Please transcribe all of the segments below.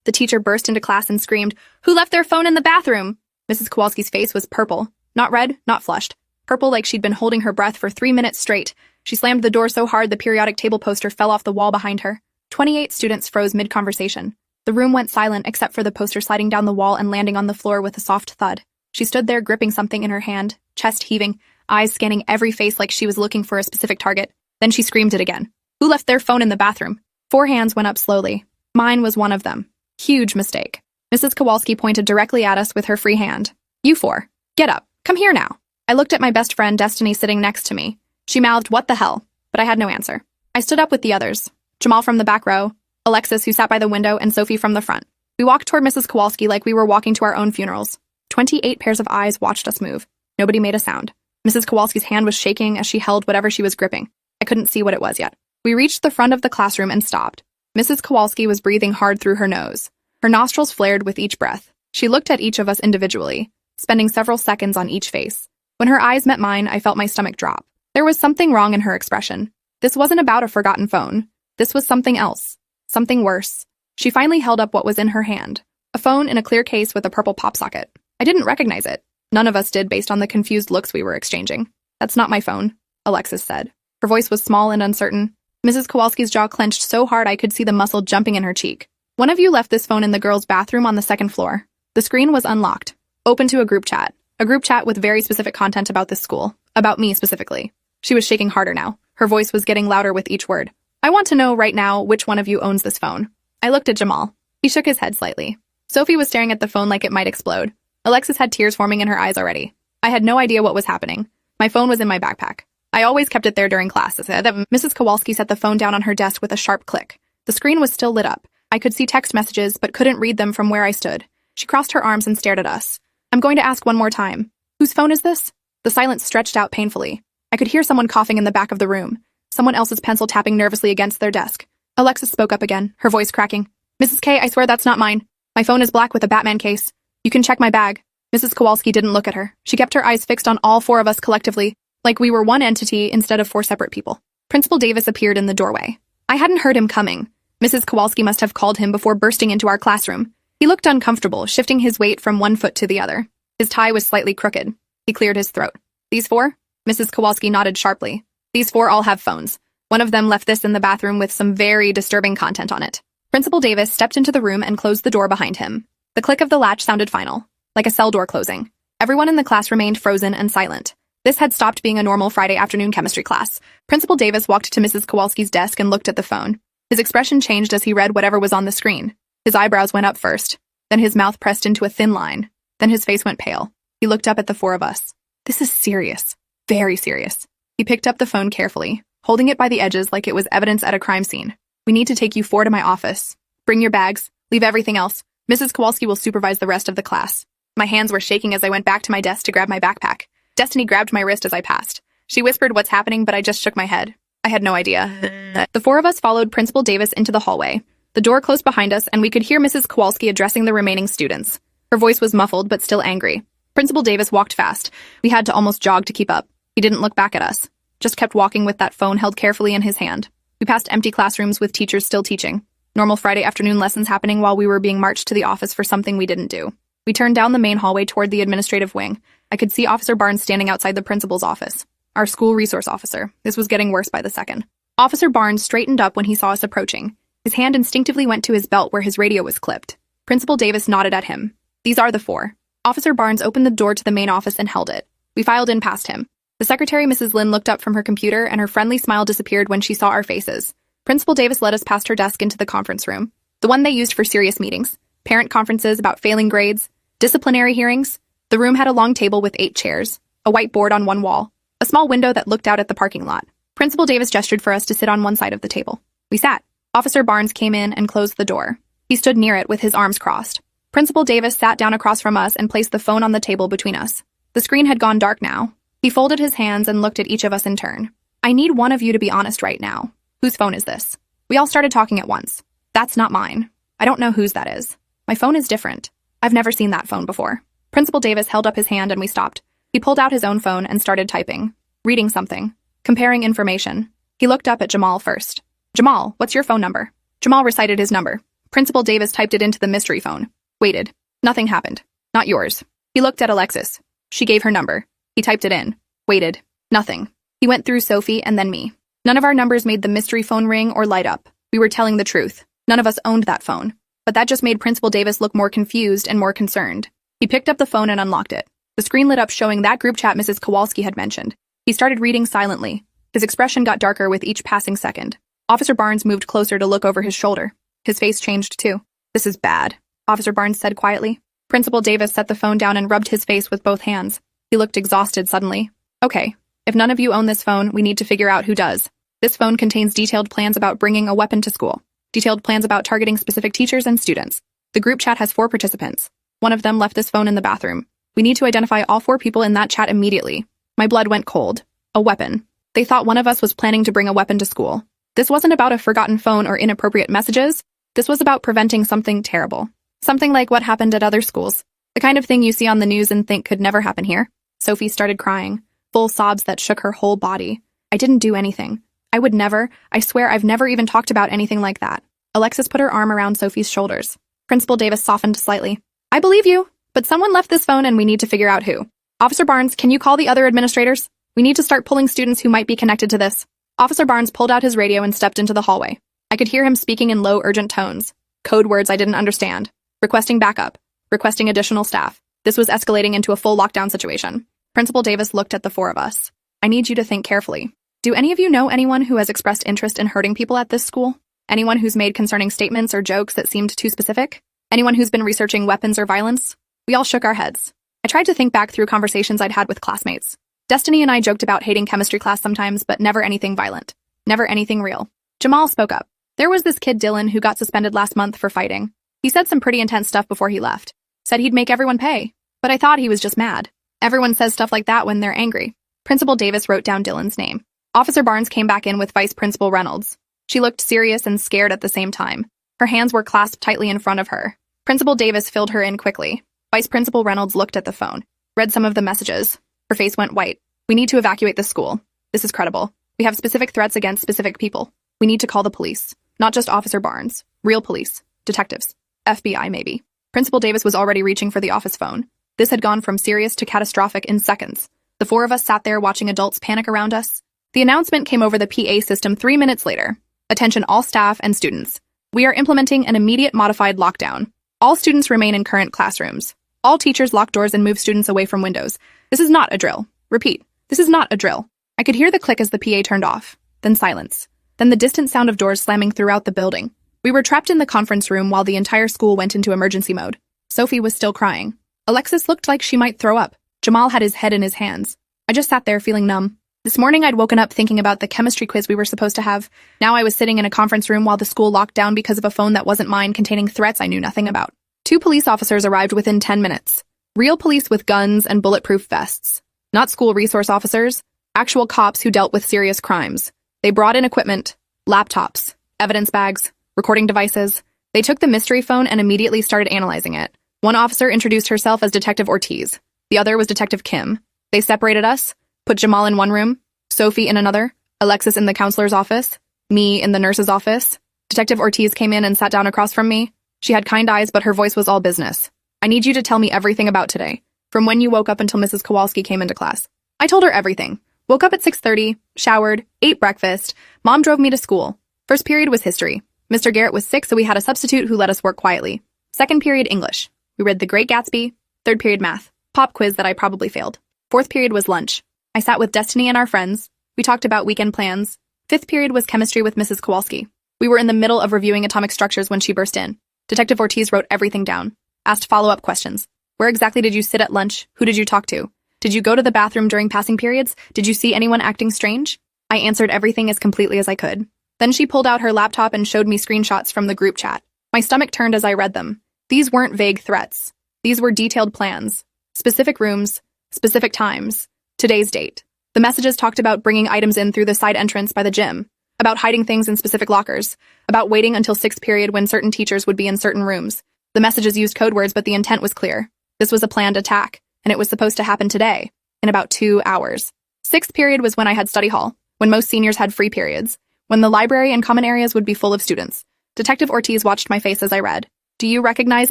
The teacher burst into class and screamed, "Who left their phone in the bathroom?" Mrs. Kowalski's face was purple. Not red, not flushed. Purple like she'd been holding her breath for 3 minutes straight. She slammed the door so hard the periodic table poster fell off the wall behind her. 28 students froze mid-conversation. The room went silent except for the poster sliding down the wall and landing on the floor with a soft thud. She stood there gripping something in her hand, chest heaving, eyes scanning every face like she was looking for a specific target. Then she screamed it again. "Who left their phone in the bathroom?" 4 hands went up slowly. Mine was one of them. Huge mistake. Mrs. Kowalski pointed directly at us with her free hand. "You 4. Get up. Come here now." I looked at my best friend, Destiny, sitting next to me. She mouthed, "What the hell?" But I had no answer. I stood up with the others. Jamal from the back row, Alexis, who sat by the window, and Sophie from the front. We walked toward Mrs. Kowalski like we were walking to our own funerals. 28 pairs of eyes watched us move. Nobody made a sound. Mrs. Kowalski's hand was shaking as she held whatever she was gripping. I couldn't see what it was yet. We reached the front of the classroom and stopped. Mrs. Kowalski was breathing hard through her nose. Her nostrils flared with each breath. She looked at each of us individually, spending several seconds on each face. When her eyes met mine, I felt my stomach drop. There was something wrong in her expression. This wasn't about a forgotten phone. This was something else. Something worse. She finally held up what was in her hand. A phone in a clear case with a purple pop socket. I didn't recognize it. None of us did based on the confused looks we were exchanging. "That's not my phone," Alexis said. Her voice was small and uncertain. Mrs. Kowalski's jaw clenched so hard I could see the muscle jumping in her cheek. "One of you left this phone in the girls' bathroom on the 2nd floor. The screen was unlocked. Open to a group chat. A group chat with very specific content about this school. About me specifically." She was shaking harder now. Her voice was getting louder with each word. "I want to know right now which one of you owns this phone." I looked at Jamal. He shook his head slightly. Sophie was staring at the phone like it might explode. Alexis had tears forming in her eyes already. I had no idea what was happening. My phone was in my backpack. I always kept it there during class. Mrs. Kowalski set the phone down on her desk with a sharp click. The screen was still lit up. I could see text messages, but couldn't read them from where I stood. She crossed her arms and stared at us. "I'm going to ask one more time. Whose phone is this?" The silence stretched out painfully. I could hear someone coughing in the back of the room. Someone else's pencil tapping nervously against their desk. Alexis spoke up again, her voice cracking. "Mrs. K, I swear that's not mine. My phone is black with a Batman case. You can check my bag." Mrs. Kowalski didn't look at her. She kept her eyes fixed on all 4 of us collectively, like we were one entity instead of 4 separate people. Principal Davis appeared in the doorway. I hadn't heard him coming. Mrs. Kowalski must have called him before bursting into our classroom. He looked uncomfortable, shifting his weight from one foot to the other. His tie was slightly crooked. He cleared his throat. "These 4? Mrs. Kowalski nodded sharply. "These 4 all have phones. One of them left this in the bathroom with some very disturbing content on it." Principal Davis stepped into the room and closed the door behind him. The click of the latch sounded final, like a cell door closing. Everyone in the class remained frozen and silent. This had stopped being a normal Friday afternoon chemistry class. Principal Davis walked to Mrs. Kowalski's desk and looked at the phone. His expression changed as he read whatever was on the screen. His eyebrows went up first. Then his mouth pressed into a thin line. Then his face went pale. He looked up at the 4 of us. "This is serious. Very serious." He picked up the phone carefully, holding it by the edges like it was evidence at a crime scene. "We need to take you 4 to my office. Bring your bags. Leave everything else. Mrs. Kowalski will supervise the rest of the class." My hands were shaking as I went back to my desk to grab my backpack. Destiny grabbed my wrist as I passed. She whispered what's happening, but I just shook my head. I had no idea. The 4 of us followed Principal Davis into the hallway. The door closed behind us, and we could hear Mrs. Kowalski addressing the remaining students. Her voice was muffled, but still angry. Principal Davis walked fast. We had to almost jog to keep up. He didn't look back at us. Just kept walking with that phone held carefully in his hand. We passed empty classrooms with teachers still teaching. Normal Friday afternoon lessons happening while we were being marched to the office for something we didn't do. We turned down the main hallway toward the administrative wing. I could see Officer Barnes standing outside the principal's office. Our school resource officer. This was getting worse by the second. Officer Barnes straightened up when he saw us approaching. His hand instinctively went to his belt where his radio was clipped. Principal Davis nodded at him. "These are the 4. Officer Barnes opened the door to the main office and held it. We filed in past him. The secretary, Mrs. Lynn, looked up from her computer, and her friendly smile disappeared when she saw our faces. Principal Davis led us past her desk into the conference room, the one they used for serious meetings, parent conferences about failing grades, disciplinary hearings. The room had a long table with 8 chairs, a white board on one wall, a small window that looked out at the parking lot. Principal Davis gestured for us to sit on one side of the table. We sat. Officer Barnes came in and closed the door. He stood near it with his arms crossed. Principal Davis sat down across from us and placed the phone on the table between us. The screen had gone dark now. He folded his hands and looked at each of us in turn. "I need one of you to be honest right now. Whose phone is this?" We all started talking at once. "That's not mine. I don't know whose that is. My phone is different. I've never seen that phone before." Principal Davis held up his hand and we stopped. He pulled out his own phone and started typing, reading something, comparing information. He looked up at Jamal first. "Jamal, what's your phone number?" Jamal recited his number. Principal Davis typed it into the mystery phone. Waited. Nothing happened. Not yours. He looked at Alexis. She gave her number. He typed it in. Waited. Nothing. He went through Sophie and then me. None of our numbers made the mystery phone ring or light up. We were telling the truth. None of us owned that phone. But that just made Principal Davis look more confused and more concerned. He picked up the phone and unlocked it. The screen lit up showing that group chat Mrs. Kowalski had mentioned. He started reading silently. His expression got darker with each passing second. Officer Barnes moved closer to look over his shoulder. His face changed too. This is bad, Officer Barnes said quietly. Principal Davis set the phone down and rubbed his face with both hands. He looked exhausted suddenly. Okay, if none of you own this phone, we need to figure out who does. This phone contains detailed plans about bringing a weapon to school. Detailed plans about targeting specific teachers and students. The group chat has 4 participants. One of them left this phone in the bathroom. We need to identify all 4 people in that chat immediately. My blood went cold. A weapon. They thought one of us was planning to bring a weapon to school. This wasn't about a forgotten phone or inappropriate messages. This was about preventing something terrible. Something like what happened at other schools. The kind of thing you see on the news and think could never happen here. Sophie started crying, full sobs that shook her whole body. I didn't do anything. I would never, I swear I've never even talked about anything like that. Alexis put her arm around Sophie's shoulders. Principal Davis softened slightly. I believe you, but someone left this phone and we need to figure out who. Officer Barnes, can you call the other administrators? We need to start pulling students who might be connected to this. Officer Barnes pulled out his radio and stepped into the hallway. I could hear him speaking in low, urgent tones. Code words I didn't understand. Requesting backup. Requesting additional staff. This was escalating into a full lockdown situation. Principal Davis looked at the 4 of us. I need you to think carefully. Do any of you know anyone who has expressed interest in hurting people at this school? Anyone who's made concerning statements or jokes that seemed too specific? Anyone who's been researching weapons or violence? We all shook our heads. I tried to think back through conversations I'd had with classmates. Destiny and I joked about hating chemistry class sometimes, but never anything violent. Never anything real. Jamal spoke up. There was this kid Dylan who got suspended last month for fighting. He said some pretty intense stuff before he left. Said he'd make everyone pay. But I thought he was just mad. Everyone says stuff like that when they're angry. Principal Davis wrote down Dylan's name. Officer Barnes came back in with Vice Principal Reynolds. She looked serious and scared at the same time. Her hands were clasped tightly in front of her. Principal Davis filled her in quickly. Vice Principal Reynolds looked at the phone, read some of the messages. Her face went white. We need to evacuate the school. This is credible. We have specific threats against specific people. We need to call the police. Not just Officer Barnes. Real police. Detectives. FBI, maybe. Principal Davis was already reaching for the office phone. This had gone from serious to catastrophic in seconds. The 4 of us sat there watching adults panic around us. The announcement came over the PA system 3 minutes later. Attention all staff and students. We are implementing an immediate modified lockdown. All students remain in current classrooms. All teachers lock doors and move students away from windows. This is not a drill. Repeat. This is not a drill. I could hear the click as the PA turned off. Then silence. Then the distant sound of doors slamming throughout the building. We were trapped in the conference room while the entire school went into emergency mode. Sophie was still crying. Alexis looked like she might throw up. Jamal had his head in his hands. I just sat there feeling numb. This morning I'd woken up thinking about the chemistry quiz we were supposed to have. Now I was sitting in a conference room while the school locked down because of a phone that wasn't mine containing threats I knew nothing about. 2 police officers arrived within 10 minutes. Real police with guns and bulletproof vests. Not school resource officers. Actual cops who dealt with serious crimes. They brought in equipment, laptops, evidence bags, recording devices. They took the mystery phone and immediately started analyzing it. One officer introduced herself as Detective Ortiz. The other was Detective Kim. They separated us, put Jamal in one room, Sophie in another, Alexis in the counselor's office, me in the nurse's office. Detective Ortiz came in and sat down across from me. She had kind eyes, but her voice was all business. I need you to tell me everything about today, from when you woke up until Mrs. Kowalski came into class. I told her everything. Woke up at 6:30, showered, ate breakfast. Mom drove me to school. First period was history. Mr. Garrett was sick, so we had a substitute who let us work quietly. Second period, English. We read The Great Gatsby. Third period, math. Pop quiz that I probably failed. Fourth period was lunch. I sat with Destiny and our friends. We talked about weekend plans. Fifth period was chemistry with Mrs. Kowalski. We were in the middle of reviewing atomic structures when she burst in. Detective Ortiz wrote everything down. Asked follow-up questions. Where exactly did you sit at lunch? Who did you talk to? Did you go to the bathroom during passing periods? Did you see anyone acting strange? I answered everything as completely as I could. Then she pulled out her laptop and showed me screenshots from the group chat. My stomach turned as I read them. These weren't vague threats. These were detailed plans. Specific rooms, specific times, today's date. The messages talked about bringing items in through the side entrance by the gym, about hiding things in specific lockers, about waiting until 6th period when certain teachers would be in certain rooms. The messages used code words, but the intent was clear. This was a planned attack, and it was supposed to happen today, in about 2 hours. 6th period was when I had study hall, when most seniors had free periods, when the library and common areas would be full of students. Detective Ortiz watched my face as I read. Do you recognize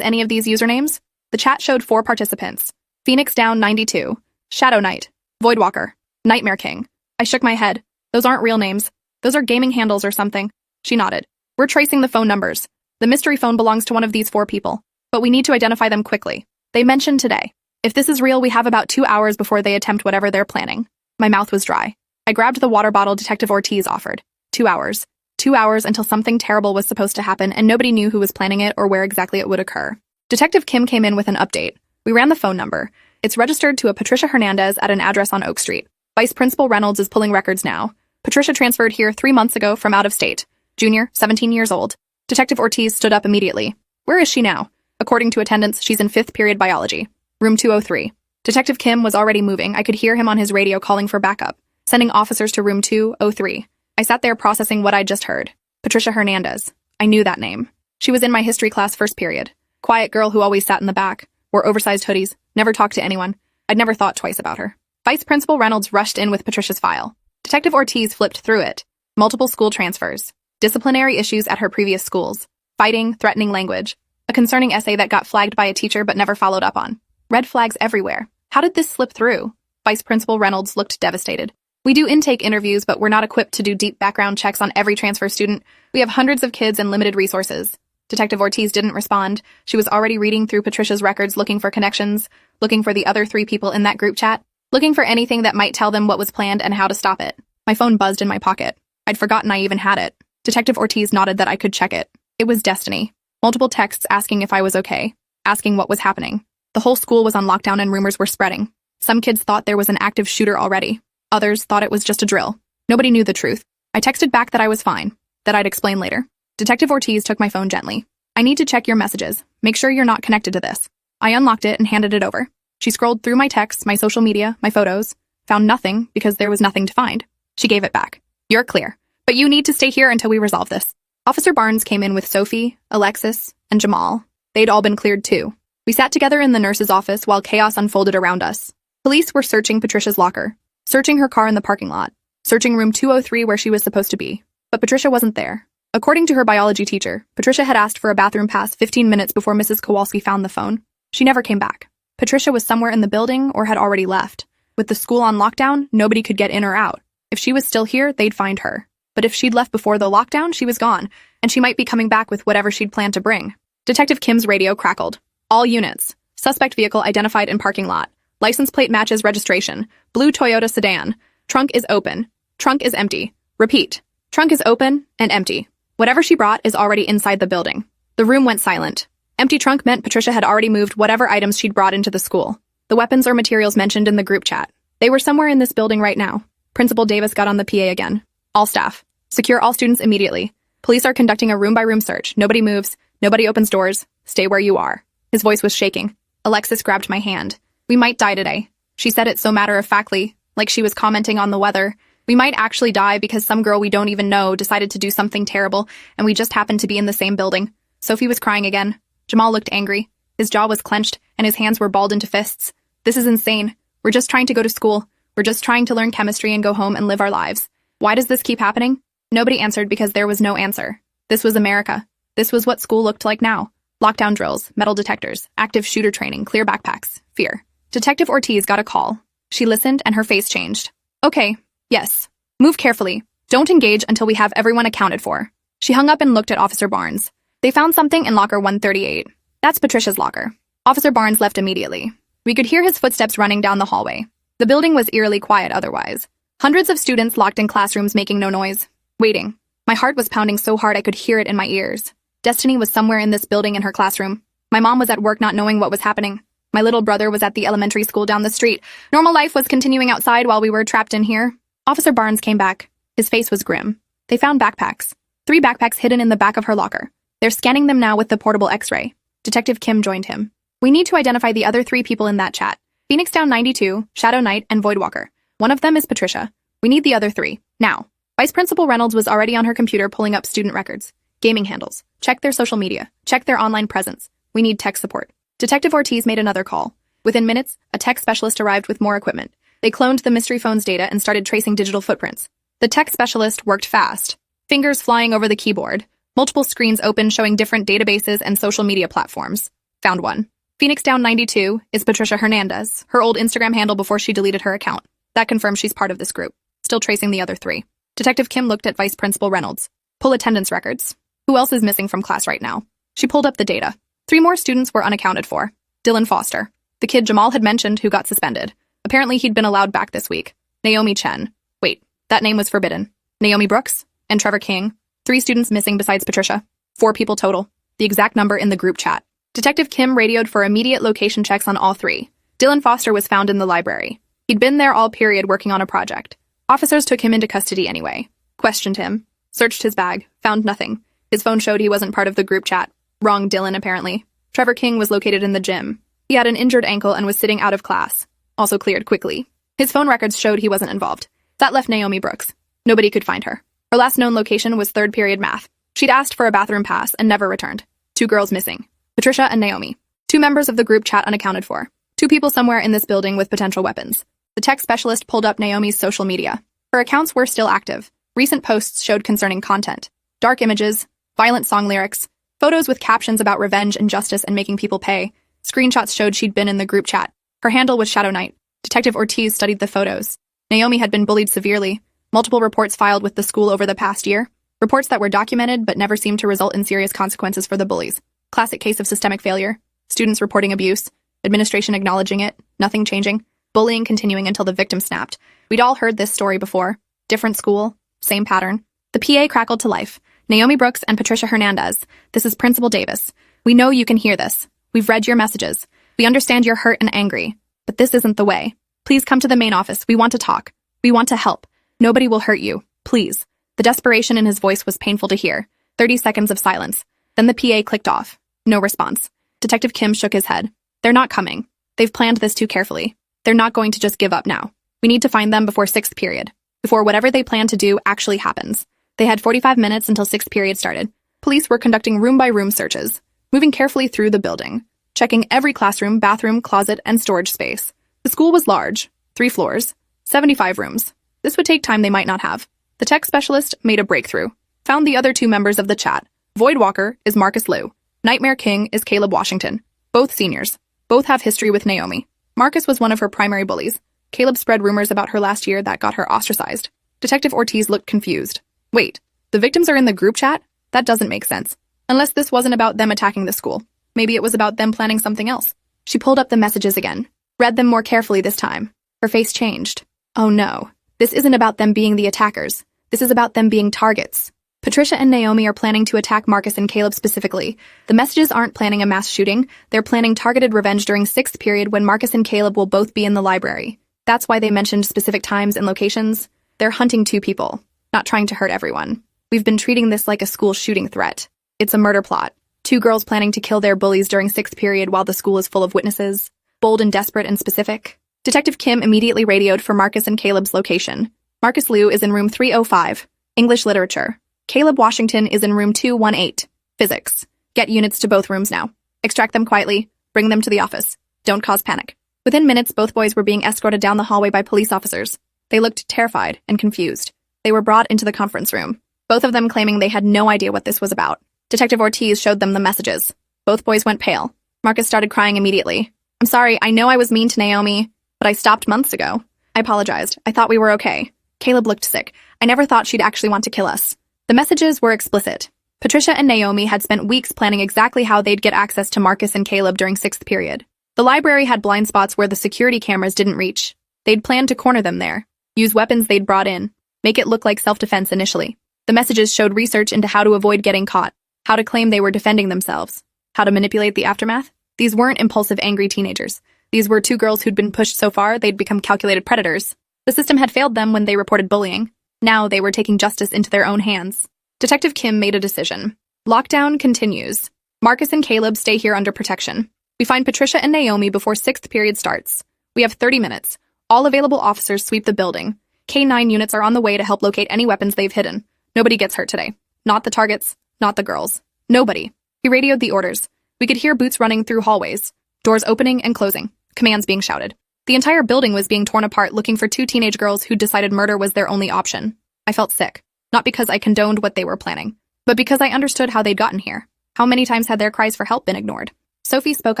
any of these usernames? The chat showed 4 participants. Phoenix Down 92, Shadow Knight, Voidwalker, Nightmare King. I shook my head. Those aren't real names. Those are gaming handles or something. She nodded. We're tracing the phone numbers. The mystery phone belongs to one of these 4 people, but we need to identify them quickly. They mentioned today. If this is real, we have about 2 hours before they attempt whatever they're planning. My mouth was dry. I grabbed the water bottle Detective Ortiz offered. 2 hours. 2 hours until something terrible was supposed to happen and nobody knew who was planning it or where exactly it would occur. Detective Kim came in with an update. We ran the phone number. It's registered to a Patricia Hernandez at an address on Oak Street. Vice Principal Reynolds is pulling records now. Patricia transferred here 3 months ago from out of state. Junior, 17 years old. Detective Ortiz stood up immediately. Where is she now? According to attendance, she's in 5th period biology. Room 203. Detective Kim was already moving. I could hear him on his radio calling for backup, sending officers to room 203. I sat there processing what I'd just heard. Patricia Hernandez. I knew that name. She was in my history class 1st period. Quiet girl who always sat in the back, wore oversized hoodies, never talked to anyone. I'd never thought twice about her. Vice Principal Reynolds rushed in with Patricia's file. Detective Ortiz flipped through it. Multiple school transfers. Disciplinary issues at her previous schools. Fighting, threatening language. A concerning essay that got flagged by a teacher but never followed up on. Red flags everywhere. How did this slip through? Vice Principal Reynolds looked devastated. We do intake interviews, but we're not equipped to do deep background checks on every transfer student. We have hundreds of kids and limited resources. Detective Ortiz didn't respond. She was already reading through Patricia's records, looking for connections, looking for the other 3 people in that group chat, looking for anything that might tell them what was planned and how to stop it. My phone buzzed in my pocket. I'd forgotten I even had it. Detective Ortiz nodded that I could check it. It was Destiny. Multiple texts asking if I was okay, asking what was happening. The whole school was on lockdown and rumors were spreading. Some kids thought there was an active shooter already. Others thought it was just a drill. Nobody knew the truth. I texted back that I was fine, that I'd explain later. Detective Ortiz took my phone gently. I need to check your messages. Make sure you're not connected to this. I unlocked it and handed it over. She scrolled through my texts, my social media, my photos, found nothing because there was nothing to find. She gave it back. You're clear, but you need to stay here until we resolve this. Officer Barnes came in with Sophie, Alexis, and Jamal. They'd all been cleared too. We sat together in the nurse's office while chaos unfolded around us. Police were searching Patricia's locker, searching her car in the parking lot, searching room 203 where she was supposed to be. But Patricia wasn't there. According to her biology teacher, Patricia had asked for a bathroom pass 15 minutes before Mrs. Kowalski found the phone. She never came back. Patricia was somewhere in the building or had already left. With the school on lockdown, nobody could get in or out. If she was still here, they'd find her. But if she'd left before the lockdown, she was gone, and she might be coming back with whatever she'd planned to bring. Detective Kim's radio crackled. All units. Suspect vehicle identified in parking lot. License plate matches registration. Blue Toyota sedan. Trunk is open. Trunk is empty. Repeat. Trunk is open and empty. Whatever she brought is already inside the building. The room went silent. Empty trunk meant Patricia had already moved whatever items she'd brought into the school. The weapons or materials mentioned in the group chat. They were somewhere in this building right now. Principal Davis got on the PA again. All staff. Secure all students immediately. Police are conducting a room-by-room search. Nobody moves. Nobody opens doors. Stay where you are. His voice was shaking. Alexis grabbed my hand. We might die today. She said it so matter-of-factly, like she was commenting on the weather. We might actually die because some girl we don't even know decided to do something terrible, and we just happened to be in the same building. Sophie was crying again. Jamal looked angry. His jaw was clenched, and his hands were balled into fists. This is insane. We're just trying to go to school. We're just trying to learn chemistry and go home and live our lives. Why does this keep happening? Nobody answered because there was no answer. This was America. This was what school looked like now. Lockdown drills, metal detectors, active shooter training, clear backpacks, fear. Detective Ortiz got a call. She listened and her face changed. Okay, yes. Move carefully. Don't engage until we have everyone accounted for. She hung up and looked at Officer Barnes. They found something in locker 138. That's Patricia's locker. Officer Barnes left immediately. We could hear his footsteps running down the hallway. The building was eerily quiet otherwise. Hundreds of students locked in classrooms making no noise. Waiting. My heart was pounding so hard I could hear it in my ears. Destiny was somewhere in this building in her classroom. My mom was at work not knowing what was happening. My little brother was at the elementary school down the street. Normal life was continuing outside while we were trapped in here. Officer Barnes came back. His face was grim. They found backpacks. 3 backpacks hidden in the back of her locker. They're scanning them now with the portable X-ray. Detective Kim joined him. We need to identify the other 3 people in that chat. Phoenix Down 92, Shadow Knight, and Voidwalker. One of them is Patricia. We need the other 3. Now. Vice Principal Reynolds was already on her computer pulling up student records. Gaming handles. Check their social media. Check their online presence. We need tech support. Detective Ortiz made another call. Within minutes, a tech specialist arrived with more equipment. They cloned the mystery phone's data and started tracing digital footprints. The tech specialist worked fast. Fingers flying over the keyboard. Multiple screens open showing different databases and social media platforms. Found one. Phoenix Down 92 is Patricia Hernandez, her old Instagram handle before she deleted her account. That confirms she's part of this group. Still tracing the other three. Detective Kim looked at Vice Principal Reynolds. Pull attendance records. Who else is missing from class right now? She pulled up the data. 3 more students were unaccounted for. Dylan Foster, the kid Jamal had mentioned who got suspended. Apparently he'd been allowed back this week. Naomi Chen. Wait, that name was forbidden. Naomi Brooks and Trevor King. 3 students missing besides Patricia. 4 people total. The exact number in the group chat. Detective Kim radioed for immediate location checks on all 3. Dylan Foster was found in the library. He'd been there all period working on a project. Officers took him into custody anyway. Questioned him. Searched his bag. Found nothing. His phone showed he wasn't part of the group chat. Wrong Dylan, apparently. Trevor King was located in the gym. He had an injured ankle and was sitting out of class. Also cleared quickly. His phone records showed he wasn't involved. That left Naomi Brooks. Nobody could find her. Her last known location was 3rd period math. She'd asked for a bathroom pass and never returned. 2 girls missing. Patricia and Naomi. 2 members of the group chat unaccounted for. 2 people somewhere in this building with potential weapons. The tech specialist pulled up Naomi's social media. Her accounts were still active. Recent posts showed concerning content. Dark images, violent song lyrics, photos with captions about revenge and justice and making people pay. Screenshots showed she'd been in the group chat. Her handle was Shadow Knight. Detective Ortiz studied the photos. Naomi had been bullied severely. Multiple reports filed with the school over the past year. Reports that were documented but never seemed to result in serious consequences for the bullies. Classic case of systemic failure. Students reporting abuse. Administration acknowledging it. Nothing changing. Bullying continuing until the victim snapped. We'd all heard this story before. Different school. Same pattern. The PA crackled to life. Naomi Brooks and Patricia Hernandez. This is Principal Davis. We know you can hear this. We've read your messages. We understand you're hurt and angry. But this isn't the way. Please come to the main office. We want to talk. We want to help. Nobody will hurt you. Please. The desperation in his voice was painful to hear. 30 seconds of silence. Then the PA clicked off. No response. Detective Kim shook his head. They're not coming. They've planned this too carefully. They're not going to just give up now. We need to find them before 6th period. Before whatever they plan to do actually happens. They had 45 minutes until 6th period started. Police were conducting room-by-room searches, moving carefully through the building, checking every classroom, bathroom, closet, and storage space. The school was large, 3 floors, 75 rooms. This would take time they might not have. The tech specialist made a breakthrough, found the other 2 members of the chat. Void Walker is Marcus Liu. Nightmare King is Caleb Washington. Both seniors. Both have history with Naomi. Marcus was one of her primary bullies. Caleb spread rumors about her last year that got her ostracized. Detective Ortiz looked confused. Wait, the victims are in the group chat? That doesn't make sense. Unless this wasn't about them attacking the school. Maybe it was about them planning something else. She pulled up the messages again. Read them more carefully this time. Her face changed. Oh no. This isn't about them being the attackers. This is about them being targets. Patricia and Naomi are planning to attack Marcus and Caleb specifically. The messages aren't planning a mass shooting. They're planning targeted revenge during 6th period when Marcus and Caleb will both be in the library. That's why they mentioned specific times and locations. They're hunting 2 people, not trying to hurt everyone. We've been treating this like a school shooting threat. It's a murder plot. 2 girls planning to kill their bullies during 6th period while the school is full of witnesses. Bold and desperate and specific. Detective Kim immediately radioed for Marcus and Caleb's location. Marcus Liu is in room 305, English Literature. Caleb Washington is in room 218, Physics. Get units to both rooms now. Extract them quietly. Bring them to the office. Don't cause panic. Within minutes, both boys were being escorted down the hallway by police officers. They looked terrified and confused. They were brought into the conference room, both of them claiming they had no idea what this was about. Detective Ortiz showed them the messages. Both boys went pale. Marcus started crying immediately. I'm sorry, I know I was mean to Naomi, but I stopped months ago. I apologized. I thought we were okay. Caleb looked sick. I never thought she'd actually want to kill us. The messages were explicit. Patricia and Naomi had spent weeks planning exactly how they'd get access to Marcus and Caleb during 6th period. The library had blind spots where the security cameras didn't reach. They'd planned to corner them there, use weapons they'd brought in, make it look like self-defense initially. The messages showed research into how to avoid getting caught, how to claim they were defending themselves, how to manipulate the aftermath. These weren't impulsive, angry teenagers. These were 2 girls who'd been pushed so far they'd become calculated predators. The system had failed them when they reported bullying. Now they were taking justice into their own hands. Detective Kim made a decision. Lockdown continues. Marcus and Caleb stay here under protection. We find Patricia and Naomi before 6th period starts. We have 30 minutes. All available officers sweep the building. K-9 units are on the way to help locate any weapons they've hidden. Nobody gets hurt today. Not the targets, not the girls. Nobody. He radioed the orders. We could hear boots running through hallways, doors opening and closing, commands being shouted. The entire building was being torn apart looking for 2 teenage girls who decided murder was their only option. I felt sick. Not because I condoned what they were planning, but because I understood how they'd gotten here. How many times had their cries for help been ignored? Sophie spoke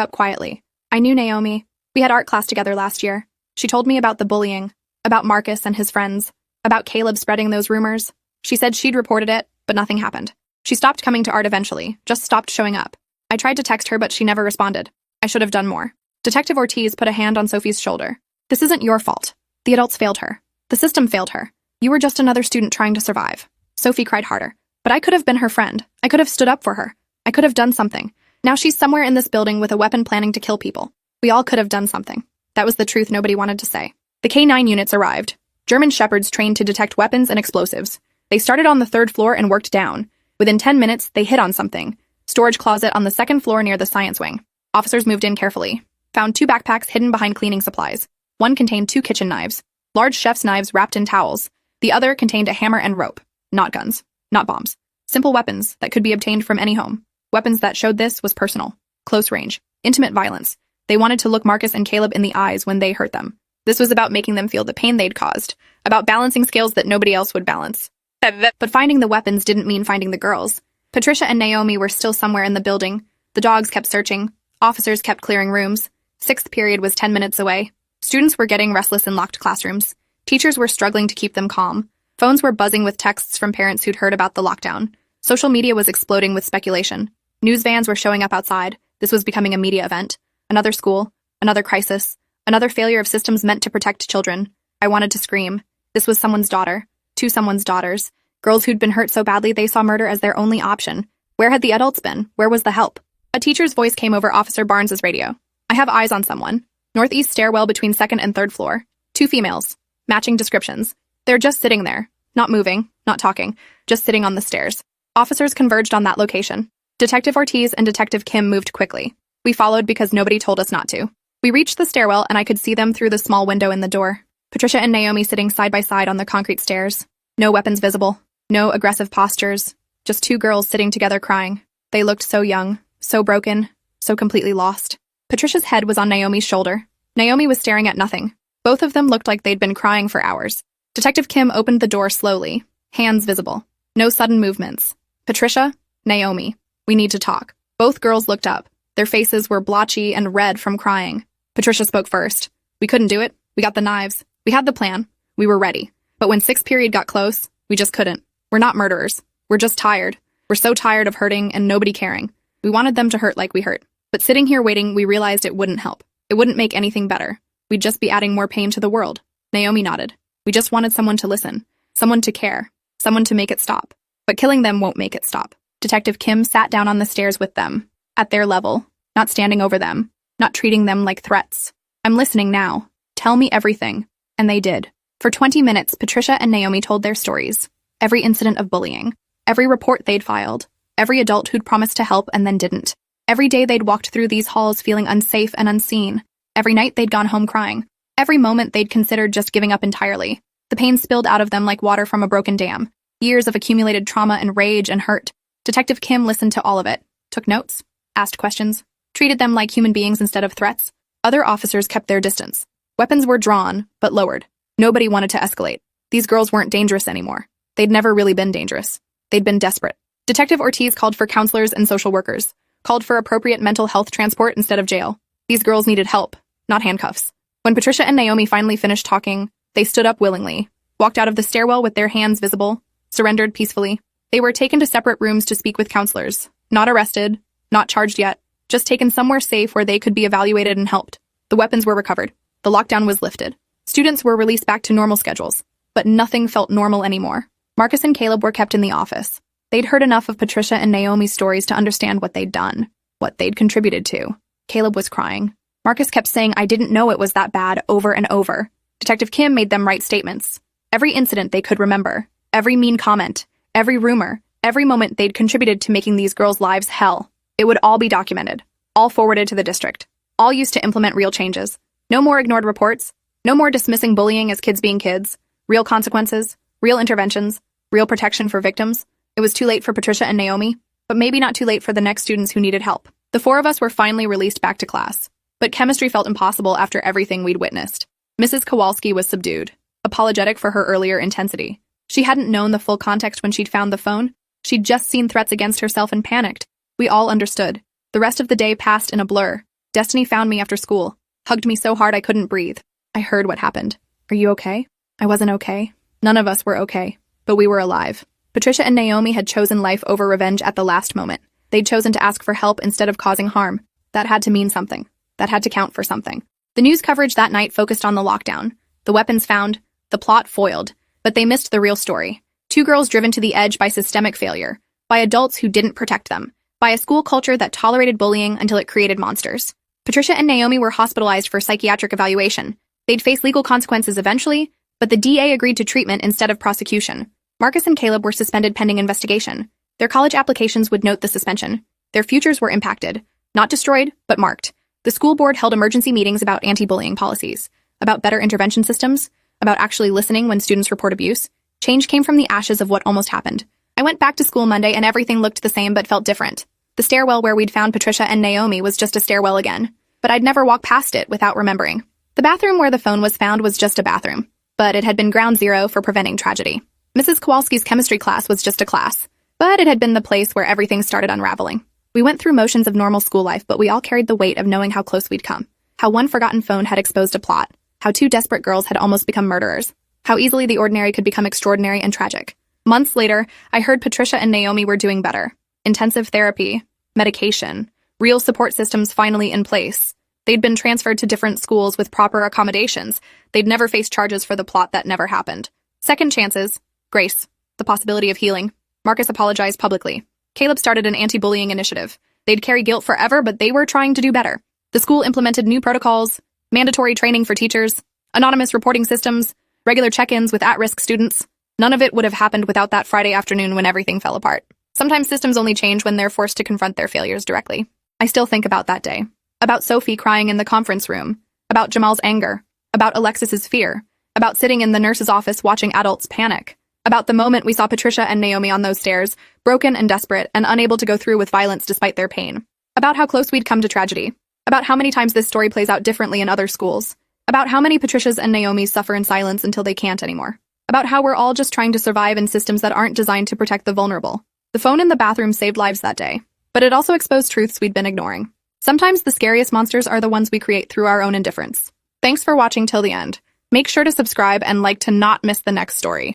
up quietly. I knew Naomi. We had art class together last year. She told me about the bullying, about Marcus and his friends, about Caleb spreading those rumors. She said she'd reported it, but nothing happened. She stopped coming to art eventually, just stopped showing up. I tried to text her, but she never responded. I should have done more. Detective Ortiz put a hand on Sophie's shoulder. This isn't your fault. The adults failed her. The system failed her. You were just another student trying to survive. Sophie cried harder. But I could have been her friend. I could have stood up for her. I could have done something. Now she's somewhere in this building with a weapon planning to kill people. We all could have done something. That was the truth nobody wanted to say. The K-9 units arrived. German shepherds trained to detect weapons and explosives. They started on the 3rd floor and worked down. Within 10 minutes, they hit on something. Storage closet on the 2nd floor near the science wing. Officers moved in carefully. Found 2 backpacks hidden behind cleaning supplies. One contained 2 kitchen knives. Large chef's knives wrapped in towels. The other contained a hammer and rope. Not guns. Not bombs. Simple weapons that could be obtained from any home. Weapons that showed this was personal. Close range. Intimate violence. They wanted to look Marcus and Caleb in the eyes when they hurt them. This was about making them feel the pain they'd caused. About balancing scales that nobody else would balance. But finding the weapons didn't mean finding the girls. Patricia and Naomi were still somewhere in the building. The dogs kept searching. Officers kept clearing rooms. 6th period was 10 minutes away. Students were getting restless in locked classrooms. Teachers were struggling to keep them calm. Phones were buzzing with texts from parents who'd heard about the lockdown. Social media was exploding with speculation. News vans were showing up outside. This was becoming a media event. Another school. Another crisis. Another failure of systems meant to protect children. I wanted to scream. This was someone's daughter. 2 someone's daughters. Girls who'd been hurt so badly they saw murder as their only option. Where had the adults been? Where was the help? A teacher's voice came over Officer Barnes's radio. I have eyes on someone. Northeast stairwell between 2nd and 3rd floor. 2 females. Matching descriptions. They're just sitting there. Not moving. Not talking. Just sitting on the stairs. Officers converged on that location. Detective Ortiz and Detective Kim moved quickly. We followed because nobody told us not to. We reached the stairwell and I could see them through the small window in the door. Patricia and Naomi sitting side by side on the concrete stairs. No weapons visible. No aggressive postures. Just 2 girls sitting together crying. They looked so young, so broken, so completely lost. Patricia's head was on Naomi's shoulder. Naomi was staring at nothing. Both of them looked like they'd been crying for hours. Detective Kim opened the door slowly, hands visible. No sudden movements. Patricia, Naomi, we need to talk. Both girls looked up. Their faces were blotchy and red from crying. Patricia spoke first. We couldn't do it. We got the knives. We had the plan. We were ready. But when 6th period got close, we just couldn't. We're not murderers. We're just tired. We're so tired of hurting and nobody caring. We wanted them to hurt like we hurt. But sitting here waiting, we realized it wouldn't help. It wouldn't make anything better. We'd just be adding more pain to the world. Naomi nodded. We just wanted someone to listen. Someone to care. Someone to make it stop. But killing them won't make it stop. Detective Kim sat down on the stairs with them. At their level. Not standing over them. Not treating them like threats. I'm listening now. Tell me everything. And they did. For 20 minutes, Patricia and Naomi told their stories. Every incident of bullying. Every report they'd filed. Every adult who'd promised to help and then didn't. Every day they'd walked through these halls feeling unsafe and unseen. Every night they'd gone home crying. Every moment they'd considered just giving up entirely. The pain spilled out of them like water from a broken dam. Years of accumulated trauma and rage and hurt. Detective Kim listened to all of it. Took notes. Asked questions. Treated them like human beings instead of threats. Other officers kept their distance. Weapons were drawn, but lowered. Nobody wanted to escalate. These girls weren't dangerous anymore. They'd never really been dangerous. They'd been desperate. Detective Ortiz called for counselors and social workers. Called for appropriate mental health transport instead of jail. These girls needed help, not handcuffs. When Patricia and Naomi finally finished talking, they stood up willingly, walked out of the stairwell with their hands visible, surrendered peacefully. They were taken to separate rooms to speak with counselors. Not arrested, not charged yet, just taken somewhere safe where they could be evaluated and helped. The weapons were recovered. The lockdown was lifted. Students were released back to normal schedules. But nothing felt normal anymore. Marcus and Caleb were kept in the office. They'd heard enough of Patricia and Naomi's stories to understand what they'd done, what they'd contributed to. Caleb was crying. Marcus kept saying, I didn't know it was that bad, over and over. Detective Kim made them write statements. Every incident they could remember. Every mean comment. Every rumor. Every moment they'd contributed to making these girls' lives hell. It would all be documented. All forwarded to the district. All used to implement real changes. No more ignored reports. No more dismissing bullying as kids being kids. Real consequences. Real interventions. Real protection for victims. It was too late for Patricia and Naomi, but maybe not too late for the next students who needed help. The 4 of us were finally released back to class. But chemistry felt impossible after everything we'd witnessed. Mrs. Kowalski was subdued, apologetic for her earlier intensity. She hadn't known the full context when she'd found the phone. She'd just seen threats against herself and panicked. We all understood. The rest of the day passed in a blur. Destiny found me after school, hugged me so hard I couldn't breathe. I heard what happened. Are you okay? I wasn't okay. None of us were okay, but we were alive. Patricia and Naomi had chosen life over revenge at the last moment. They'd chosen to ask for help instead of causing harm. That had to mean something. That had to count for something. The news coverage that night focused on the lockdown, the weapons found, the plot foiled, but they missed the real story. Two girls driven to the edge by systemic failure, by adults who didn't protect them, by a school culture that tolerated bullying until it created monsters. Patricia and Naomi were hospitalized for psychiatric evaluation. They'd face legal consequences eventually, but the DA agreed to treatment instead of prosecution. Marcus and Caleb were suspended pending investigation. Their college applications would note the suspension. Their futures were impacted. Not destroyed, but marked. The school board held emergency meetings about anti-bullying policies, about better intervention systems, about actually listening when students report abuse. Change came from the ashes of what almost happened. I went back to school Monday and everything looked the same but felt different. The stairwell where we'd found Patricia and Naomi was just a stairwell again, but I'd never walk past it without remembering. The bathroom where the phone was found was just a bathroom, but it had been ground zero for preventing tragedy. Mrs. Kowalski's chemistry class was just a class, but it had been the place where everything started unraveling. We went through motions of normal school life, but we all carried the weight of knowing how close we'd come, how one forgotten phone had exposed a plot, how two desperate girls had almost become murderers, how easily the ordinary could become extraordinary and tragic. Months later, I heard Patricia and Naomi were doing better. Intensive therapy, medication, real support systems finally in place. They'd been transferred to different schools with proper accommodations. They'd never faced charges for the plot that never happened. Second chances, grace, the possibility of healing. Marcus apologized publicly. Caleb started an anti-bullying initiative. They'd carry guilt forever, but they were trying to do better. The school implemented new protocols, mandatory training for teachers, anonymous reporting systems, regular check-ins with at-risk students. None of it would have happened without that Friday afternoon when everything fell apart. Sometimes systems only change when they're forced to confront their failures directly. I still think about that day. About Sophie crying in the conference room. About Jamal's anger. About Alexis's fear. About sitting in the nurse's office watching adults panic. About the moment we saw Patricia and Naomi on those stairs, broken and desperate and unable to go through with violence despite their pain. About how close we'd come to tragedy. About how many times this story plays out differently in other schools. About how many Patricias and Naomis suffer in silence until they can't anymore. About how we're all just trying to survive in systems that aren't designed to protect the vulnerable. The phone in the bathroom saved lives that day, but it also exposed truths we'd been ignoring. Sometimes the scariest monsters are the ones we create through our own indifference. Thanks for watching till the end. Make sure to subscribe and like to not miss the next story.